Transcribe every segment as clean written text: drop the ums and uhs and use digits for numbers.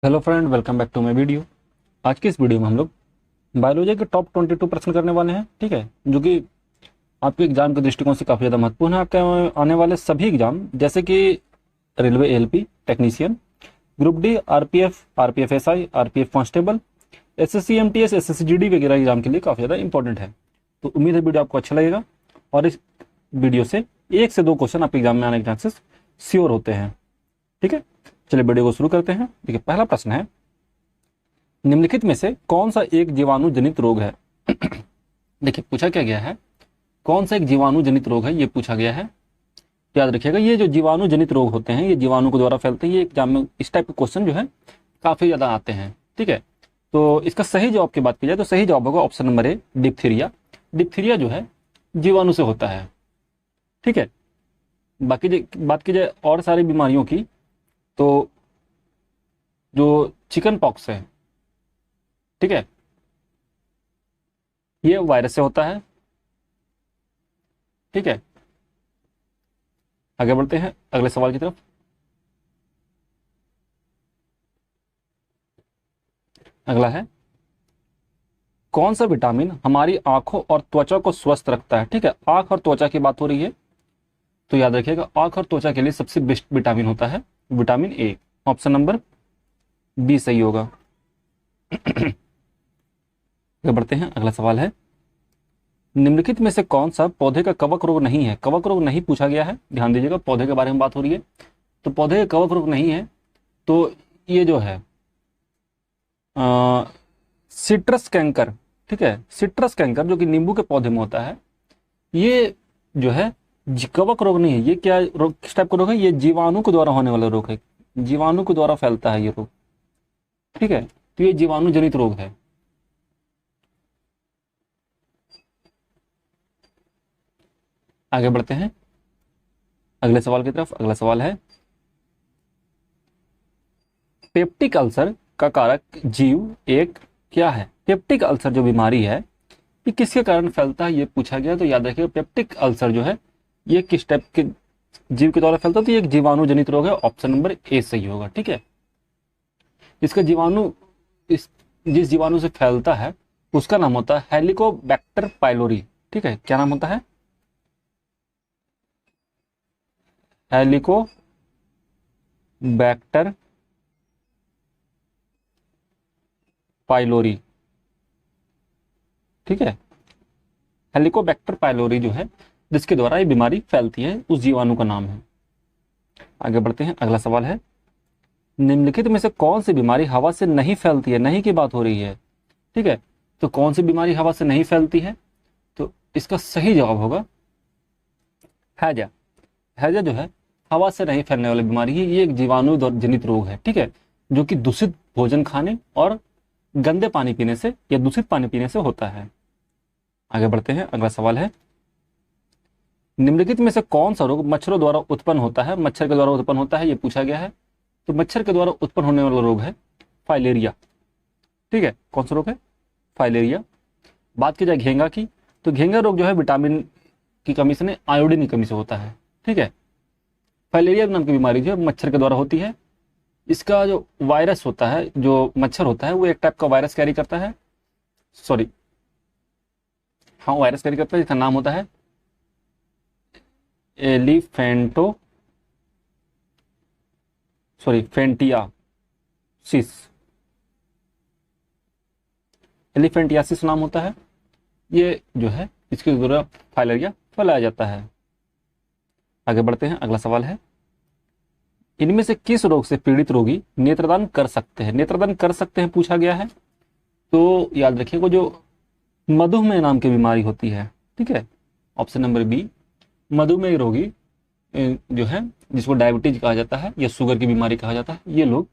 Hello friend, welcome back to my video. आज की इस वीडियो में हम लोग बायोलॉजी के टॉप 22 प्रश्न करने वाले हैं। ठीक है, जो कि आपके एग्जाम के दृष्टिकोण से काफ़ी ज़्यादा महत्वपूर्ण है। आपके आने वाले सभी एग्जाम जैसे कि railway ALP technician, group D, RPF, RPF SI, RPF constable, SSC MTS, SSC GD वगैरह एग्जाम के लिए काफ़ी ज़्यादा इंपॉर्टेंट है। तो उम्मीद है वीडियो आपको अच्छा लगेगा और इस वीडियो से 1 से 2 क्वेश्चन आपके एग्जाम में आने के चांसेस श्योर होते हैं। ठीक है, चलिए वीडियो को शुरू करते हैं। देखिए, पहला प्रश्न है, निम्नलिखित में से कौन सा एक जीवाणु जनित रोग है? देखिए, पूछा क्या गया है, कौन सा एक जीवाणु जनित रोग है, ये पूछा गया है। याद रखिएगा, ये जो जीवाणु जनित रोग होते हैं ये जीवाणु के द्वारा फैलते हैं। ये एग्जाम में इस टाइप के क्वेश्चन जो है काफी ज्यादा आते हैं। ठीक है, तो इसका सही जवाब की बात की जाए तो सही जवाब होगा option number A, diphtheria. Diphtheria जो है जीवाणु से होता है। ठीक है, बाकी बात की जाए और सारी बीमारियों की, तो जो चिकन पॉक्स है, ठीक है, ये वायरस से होता है। ठीक है, आगे बढ़ते हैं अगले सवाल की तरफ। अगला है, कौन सा विटामिन हमारी आंखों और त्वचा को स्वस्थ रखता है? ठीक है, आंख और त्वचा की बात हो रही है, तो याद रखिएगा आंख और त्वचा के लिए सबसे बेस्ट विटामिन होता है vitamin A. Option number B सही होगा। आगे बढ़ते हैं, अगला सवाल है, निम्नलिखित में से कौन सा पौधे का कवक रोग नहीं है? कवक रोग नहीं पूछा गया है, ध्यान दीजिएगा, पौधे के बारे में बात हो रही है, तो पौधे का कवक रोग नहीं है। तो ये जो है सिट्रस कैंकर, ठीक है, सिट्रस कैंकर जो कि नींबू के पौधे में होता है, ये जो है कवक रोग नहीं है। ये क्या रोग, किस टाइप का रोग है? ये जीवाणु के द्वारा होने वाला रोग है, जीवाणु के द्वारा फैलता है ये रोग। ठीक है, तो ये जीवाणु जनित रोग है। आगे बढ़ते हैं अगले सवाल की तरफ। अगला सवाल है, पेप्टिक अल्सर का कारक जीव एक क्या है? पेप्टिक अल्सर जो बीमारी है ये किसके कारण फैलता है, ये पूछा गया। तो याद रखिएगा, पेप्टिक अल्सर जो है ये किस टाइप के जीव के द्वारा फैलता है? तो ये एक जीवाणु जनित रोग है। ऑप्शन नंबर ए सही होगा। ठीक है, इसका जीवाणु, इस जिस जीवाणु से फैलता है उसका नाम होता है हेलिकोबैक्टर पाइलोरी। ठीक है, क्या नाम होता है? Helicobacter pylori. ठीक है, हेलिकोबैक्टर पाइलोरी जो है जिसके द्वारा ये बीमारी फैलती है, उस जीवाणु का नाम है। आगे बढ़ते हैं, अगला सवाल है, निम्नलिखित में से कौन सी बीमारी हवा से नहीं फैलती है? नहीं की बात हो रही है। ठीक है, तो कौन सी बीमारी हवा से नहीं फैलती है? तो इसका सही जवाब होगा हैजा। हैजा जो है हवा से नहीं फैलने वाली बीमारी है, ये एक जीवाणु जनित रोग है। ठीक है, जो कि दूषित भोजन खाने और गंदे पानी पीने से या दूषित पानी पीने से होता है। आगे बढ़ते हैं, अगला सवाल है, निम्नलिखित में से कौन सा रोग मच्छरों द्वारा उत्पन्न होता है? मच्छर के द्वारा उत्पन्न होता है, ये पूछा गया है। तो मच्छर के द्वारा उत्पन्न होने वाला रोग है फाइलेरिया। ठीक है, कौन सा रोग है? फाइलेरिया। बात की जाए घेंगा की, तो घेंगा रोग जो है विटामिन की कमी से नहीं, आयोडीन की कमी से होता है। ठीक है, फाइलेरिया नाम की बीमारी जो है मच्छर के द्वारा होती है। इसका जो वायरस होता है, जो मच्छर होता है, वो एक टाइप का वायरस कैरी करता है, सॉरी, हाँ वायरस कैरी करता है, जिसका नाम होता है एलिफेंटो, सॉरी फेंटियासिस। एलिफेंटियासिस नाम होता है। ये जो है इसके द्वारा फाइलेरिया फैलाया जाता है। आगे बढ़ते हैं, अगला सवाल है, इनमें से किस रोग से पीड़ित रोगी नेत्रदान कर सकते हैं? नेत्रदान कर सकते हैं पूछा गया है। तो याद रखिएगा, जो मधुमेह नाम की बीमारी होती है, ठीक है, ऑप्शन नंबर बी, मधुमेह रोगी जो है जिसको डायबिटीज कहा जाता है या शुगर की बीमारी कहा जाता है, ये लोग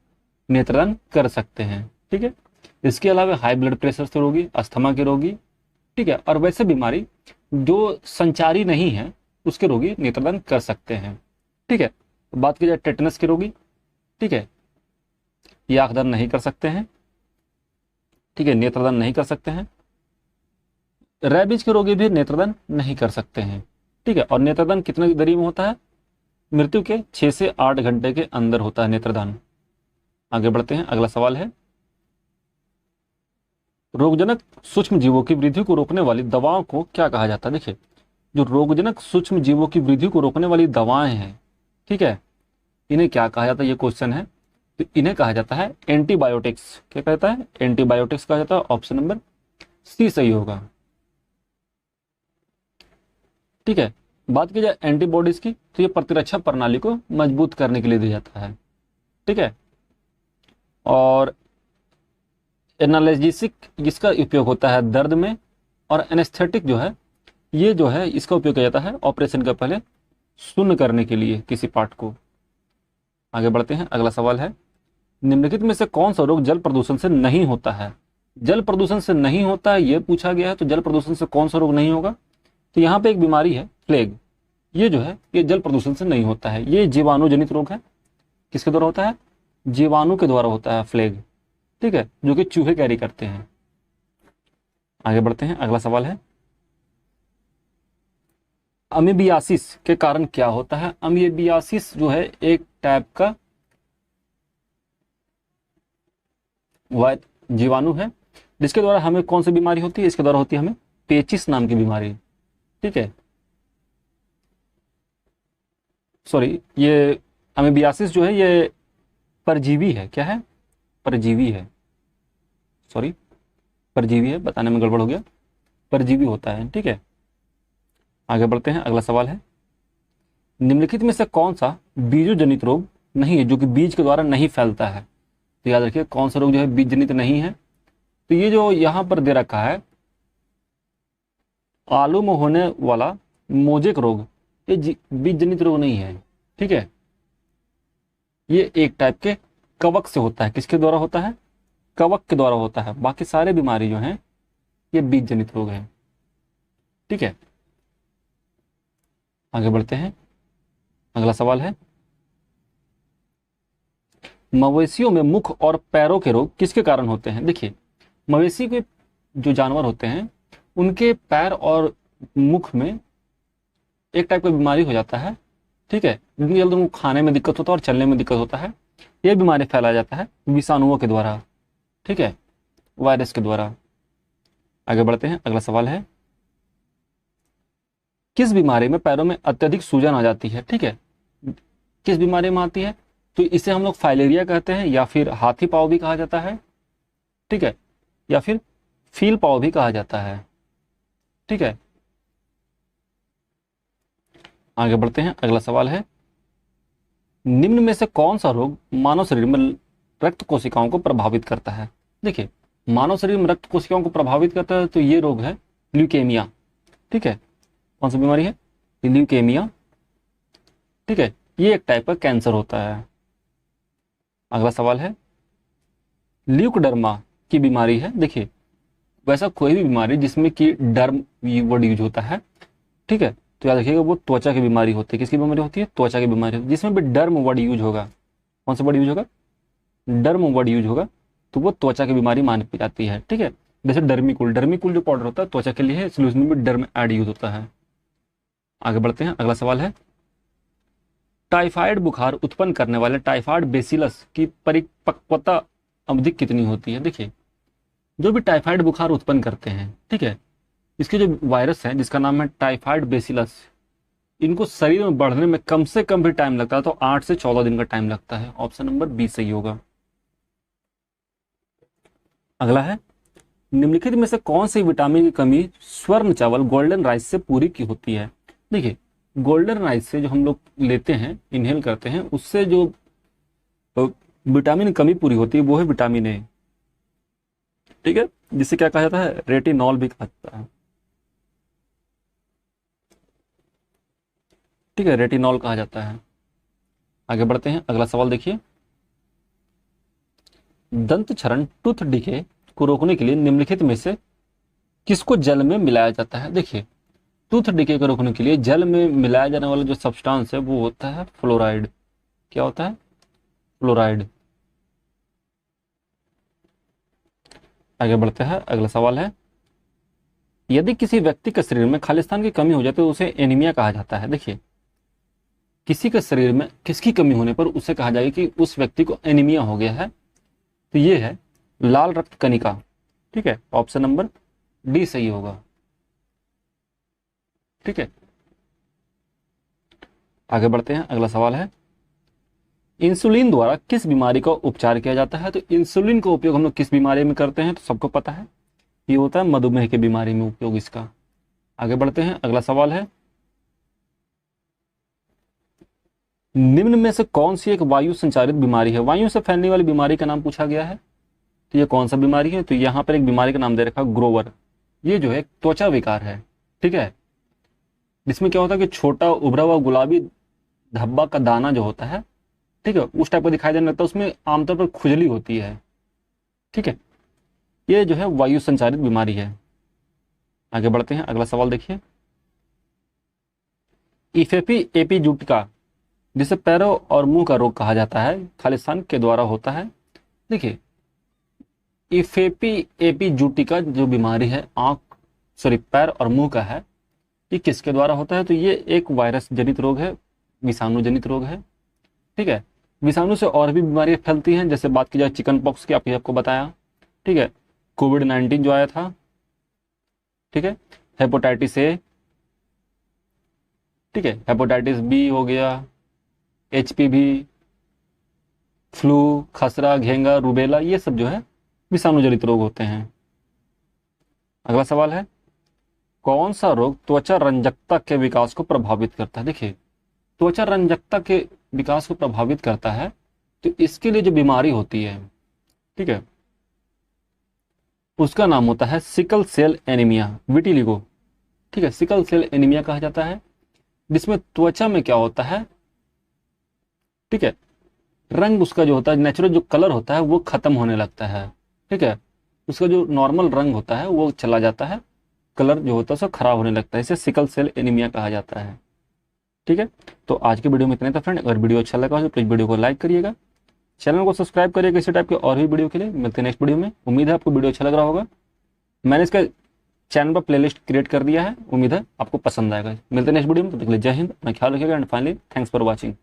नेत्रदान कर सकते हैं। ठीक है, इसके अलावा हाई ब्लड प्रेशर से रोगी, अस्थमा के रोगी, ठीक है, और वैसे बीमारी जो संचारी नहीं है उसके रोगी नेत्रदान कर सकते हैं। ठीक है, बात की जाए टेटनस के रोगी, ठीक है, ये आंखदान नहीं कर सकते हैं। ठीक है, नेत्रदान नहीं कर सकते हैं। रेबीज के रोगी भी नेत्रदान नहीं कर सकते हैं। ठीक है, और नेत्रदान कितने देरी में होता है? मृत्यु के 6 से 8 घंटे के अंदर होता है नेत्रदान। आगे बढ़ते हैं, अगला सवाल है, रोगजनक सूक्ष्म जीवों की वृद्धि को रोकने वाली दवाओं को क्या कहा जाता है? देखिए, जो रोगजनक सूक्ष्म जीवों की वृद्धि को रोकने वाली दवाएं हैं, ठीक है, इन्हें क्या कहा जाता है, ये क्वेश्चन है। तो इन्हें कहा जाता है एंटीबायोटिक्स। क्या कहता है? एंटीबायोटिक्स कहा जाता है। ऑप्शन नंबर सी सही होगा। ठीक है, बात की जाए एंटीबॉडीज की, तो ये प्रतिरक्षा प्रणाली को मजबूत करने के लिए दिया जाता है। ठीक है, और एनाल्जेसिक जिसका उपयोग होता है दर्द में, और एनेस्थेटिक जो है, ये जो है इसका उपयोग किया जाता है ऑपरेशन का पहले शून्य करने के लिए किसी पार्ट को। आगे बढ़ते हैं, अगला सवाल है, निम्नलिखित में से कौन सा रोग जल प्रदूषण से नहीं होता है? जल प्रदूषण से नहीं होता है ये पूछा गया है, तो जल प्रदूषण से कौन सा रोग नहीं होगा? तो यहाँ पे एक बीमारी है प्लेग, ये जो है ये जल प्रदूषण से नहीं होता है। ये जीवाणु जनित रोग है। किसके द्वारा होता है? जीवाणु के द्वारा होता है प्लेग। ठीक है, जो कि चूहे कैरी करते हैं। आगे बढ़ते हैं, अगला सवाल है, अमीबियासिस के कारण क्या होता है? अमीबियासिस जो है एक टाइप का जीवाणु है, जिसके द्वारा हमें कौन सी बीमारी होती है? इसके द्वारा होती है हमें पेचिस नाम की बीमारी। ठीक है, सॉरी, ये अमीबियासिस जो है ये परजीवी है। क्या है? परजीवी है। सॉरी, परजीवी है, बताने में गड़बड़ हो गया, परजीवी होता है। ठीक है, आगे बढ़ते हैं, अगला सवाल है, निम्नलिखित में से कौन सा बीजोजनित रोग नहीं है जो कि बीज के द्वारा नहीं फैलता है? तो याद रखिए, कौन सा रोग जो है बीज जनित नहीं है। तो ये जो यहां पर दे रखा है आलू में होने वाला मोजेक रोग, ये बीज जनित रोग नहीं है। ठीक है, ये एक टाइप के कवक से होता है। किसके द्वारा होता है? कवक के द्वारा होता है। बाकी सारे बीमारी जो हैं ये बीज जनित रोग है। ठीक है, आगे बढ़ते हैं, अगला सवाल है, मवेशियों में मुख और पैरों के रोग किसके कारण होते हैं? देखिए, मवेशी के जो जानवर होते हैं उनके पैर और मुख में एक टाइप का बीमारी हो जाता है। ठीक है, जितनी जल्दी उनको खाने में दिक्कत होता है और चलने में दिक्कत होता है। यह बीमारी फैलाया जाता है विषाणुओं के द्वारा। ठीक है, वायरस के द्वारा। आगे बढ़ते हैं, अगला सवाल है, किस बीमारी में पैरों में अत्यधिक सूजन आ जाती है? ठीक है, किस बीमारी में आती है? तो इसे हम लोग फाइलेरिया कहते हैं, या फिर हाथी पाँव भी कहा जाता है। ठीक है, या फिर फील पाँव भी कहा जाता है। ठीक है, आगे बढ़ते हैं, अगला सवाल है, निम्न में से कौन सा रोग मानव शरीर में रक्त कोशिकाओं को प्रभावित करता है? देखिए, मानव शरीर में रक्त कोशिकाओं को प्रभावित करता है, तो ये रोग है ल्यूकेमिया। ठीक है, कौन सी बीमारी है? ल्यूकेमिया। ठीक है, ये एक टाइप का कैंसर होता है। अगला सवाल है, ल्यूकोडर्मा की बीमारी है। देखिए, वैसा कोई भी बीमारी जिसमें कि डर्म वर्ड यूज होता है, ठीक है, तो याद रखिएगा वो त्वचा की बीमारी होती है। किसकी बीमारी होती है? त्वचा की बीमारी होती है। जिसमें भी डर्म वर्ड यूज होगा, कौन सा वर्ड यूज होगा? डर्म वर्ड यूज होगा, तो वो त्वचा की बीमारी मानी जाती है। ठीक है, जैसे डर्मिकुल, डर्मिकुल जो पाउडर होता है त्वचा के लिए है, इसलिए उसमें भी डर्म ऐड यूज होता है। आगे बढ़ते हैं, अगला सवाल है, टाइफाइड बुखार उत्पन्न करने वाले टाइफाइड बेसिलस की परिपक्वता अवधि कितनी होती है? देखिए, जो भी टाइफाइड बुखार उत्पन्न करते हैं, ठीक है, इसके जो वायरस है जिसका नाम है टाइफाइड बेसिलस, इनको शरीर में बढ़ने में कम से कम भी टाइम लगता है, तो 8 से 14 दिन का टाइम लगता है। ऑप्शन नंबर बी सही होगा। अगला है, निम्नलिखित में से कौन सी विटामिन की कमी स्वर्ण चावल गोल्डन राइस से पूरी की होती है? देखिए, गोल्डन राइस से जो हम लोग लेते हैं, इनहेल करते हैं, उससे जो विटामिन की कमी पूरी होती है वो है विटामिन ए। ठीक है, जिसे क्या कहा जाता है? रेटिनॉल भी कहा जाता है। ठीक है, रेटिनॉल कहा जाता है। आगे बढ़ते हैं, अगला सवाल देखिए, दंत क्षरण टूथ डिके को रोकने के लिए निम्नलिखित में से किसको जल में मिलाया जाता है? देखिए, टूथ डिके को रोकने के लिए जल में मिलाया जाने वाला जो सब्सटेंस है वो होता है फ्लोराइड। क्या होता है? फ्लोराइड। आगे बढ़ते हैं, अगला सवाल है, यदि किसी व्यक्ति के शरीर में खालिस्तान की कमी हो जाए तो उसे एनीमिया कहा जाता है। देखिए, किसी के शरीर में किसकी कमी होने पर उसे कहा जाएगा कि उस व्यक्ति को एनीमिया हो गया है, तो ये है लाल रक्त कणिका। ठीक है, ऑप्शन नंबर डी सही होगा। ठीक है, आगे बढ़ते हैं। अगला सवाल है, इंसुलिन द्वारा किस बीमारी का उपचार किया जाता है? तो इंसुलिन का उपयोग हम लोग किस बीमारी में करते हैं? तो सबको पता है, ये होता है मधुमेह की बीमारी में उपयोग इसका। आगे बढ़ते हैं। अगला सवाल है, निम्न में से कौन सी एक वायु संचारित बीमारी है? वायु से फैलने वाली बीमारी का नाम पूछा गया है, तो ये कौन सा बीमारी है? तो यहाँ पर एक बीमारी का नाम दे रखा ग्रोवर। ये जो है एक त्वचा विकार है। ठीक है, जिसमें क्या होता है कि छोटा उभरा हुआ गुलाबी धब्बा का दाना जो होता है, ठीक है, उस टाइप का दिखाई देने लगता है, उसमें आमतौर पर खुजली होती है। ठीक है, ये जो है वायु संचारित बीमारी है। आगे बढ़ते हैं। अगला सवाल देखिए, इफेपी एपिजूटिका, जिसे पैरों और मुंह का रोग कहा जाता है, खालिस्तान के द्वारा होता है। देखिए, इफेपी एपिजूटिका जो बीमारी है पैर और मुंह का है, ये किसके द्वारा होता है? तो ये एक वायरस जनित रोग है, विषाणु जनित रोग है। ठीक है, विषाणु से और भी बीमारियां फैलती हैं, जैसे बात की जाए चिकन पॉक्स की, आपको बताया। ठीक है, कोविड-19 जो आया था। ठीक है, हेपेटाइटिस ए, ठीक है, हेपेटाइटिस बी हो गया, HPV, फ्लू, खसरा, घेंगा, रूबेला, ये सब जो है विषाणु जनित रोग होते हैं। अगला सवाल है, कौन सा रोग त्वचा रंजकता के विकास को प्रभावित करता है? देखिए, त्वचा रंजकता के विकास को प्रभावित करता है, तो इसके लिए जो बीमारी होती है, ठीक है, उसका नाम होता है सिकल सेल एनीमिया, विटिलिगो। ठीक है, सिकल सेल एनीमिया कहा जाता है, जिसमें त्वचा में क्या होता है, ठीक है, रंग उसका जो होता है, नेचुरल जो कलर होता है वो खत्म होने लगता है। ठीक है, उसका जो नॉर्मल रंग होता है वो चला जाता है, कलर जो होता है उसका खराब होने लगता है, इसे सिकल सेल एनीमिया कहा जाता है। ठीक है, तो आज की वीडियो में इतना था फ्रेंड। अगर वीडियो अच्छा लगा हो तो प्लीज वीडियो को लाइक करिएगा, चैनल को सब्सक्राइब करिएगा इसी टाइप के और भी वीडियो के लिए। मिलते हैं नेक्स्ट वीडियो में। उम्मीद है आपको वीडियो अच्छा लग रहा होगा। मैंने इसका चैनल पर प्लेलिस्ट क्रिएट कर दिया है, उम्मीद है आपको पसंद आएगा। मिलते हैं नेक्स्ट वीडियो में, तब तक के लिए जय हिंद, अपना ख्याल रखिएगा and finally thanks for watching.